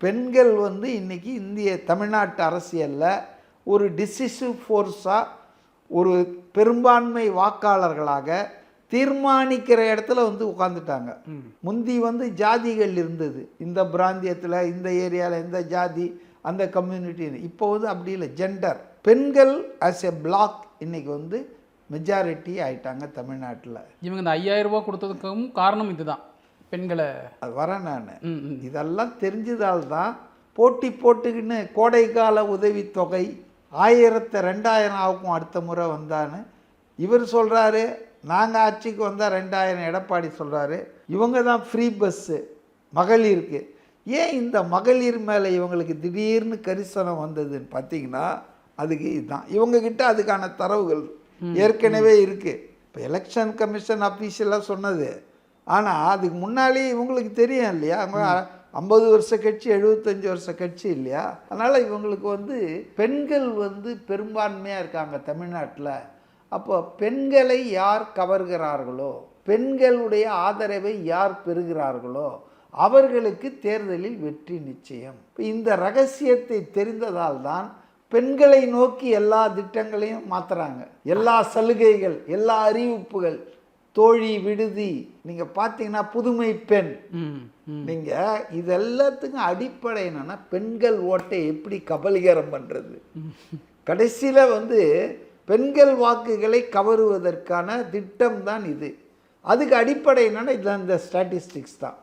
பெண்கள் வந்து இன்னைக்கு இந்திய தமிழ்நாட்டு அரசியலில் ஒரு டிசிசிவ் ஃபோர்ஸாக ஒரு பெரும்பான்மை வாக்காளர்களாக தீர்மானிக்கிற இடத்துல வந்து உட்காந்துட்டாங்க. முந்தி வந்து ஜாதிகள் இருந்தது, இந்த பிராந்தியத்தில் இந்த ஏரியாவில் இந்த ஜாதி அந்த கம்யூனிட்டி. இப்போ வந்து அப்படி இல்லை, ஜெண்டர். பெண்கள் ஆஸ் எ பிளாக் இன்னைக்கு வந்து மெஜாரிட்டி ஆயிட்டாங்க தமிழ்நாட்டில். இவங்க இந்த 5000 ரூபா கொடுத்ததுக்கும் காரணம் இதுதான், பெண்களை. அது வரேன் நான் இதெல்லாம் தெரிஞ்சதால் தான் போட்டி போட்டுக்கின்னு கோடைக்கால உதவித்தொகை 1000 2000 ஆகும் அடுத்த முறை வந்தான்னு இவர் சொல்கிறாரு. நாங்கள் ஆட்சிக்கு வந்தால் 2000 எடப்பாடி சொல்கிறாரு. இவங்க தான் ஃப்ரீ பஸ்ஸு மகளிருக்கு. ஏன் இந்த மகளிர் மேலே இவங்களுக்கு திடீர்னு கரிசனம் வந்ததுன்னு பார்த்தீங்கன்னா அதுக்கு இதுதான். இவங்கக்கிட்ட அதுக்கான தரவுகள் ஏற்கனவே இருக்குது. இப்போ எலெக்ஷன் கமிஷன் அஃபீஷியலாக சொன்னது. ஆனால் அதுக்கு முன்னாலேயே இவங்களுக்கு தெரியும் இல்லையா, அவங்க 50 வருஷ கட்சி 75 வருஷ கட்சி இல்லையா. அதனால் இவங்களுக்கு வந்து பெண்கள் வந்து பெரும்பான்மையாக இருக்காங்க தமிழ்நாட்டில். அப்போ பெண்களை யார் கவர்கிறார்களோ, பெண்களுடைய ஆதரவை யார் பெறுகிறார்களோ அவர்களுக்கு தேர்தலில் வெற்றி நிச்சயம். இந்த ரகசியத்தை தெரிந்ததால் தான் பெண்களை நோக்கி எல்லா திட்டங்களையும் மாற்றுறாங்க. எல்லா சலுகைகள், எல்லா அறிவிப்புகள், தோழி விடுதி, நீங்கள் பார்த்தீங்கன்னா புதுமை பெண், நீங்கள் இது எல்லாத்துக்கும் அடிப்படை என்னன்னா பெண்கள் ஓட்டை எப்படி கபலீகரம் பண்ணுறது. கடைசியில் வந்து பெண்கள் வாக்குகளை கவருவதற்கான திட்டம் தான் இது. அதுக்கு அடிப்படை என்னன்னா இதில் இந்த ஸ்டாட்டிஸ்டிக்ஸ் தான்.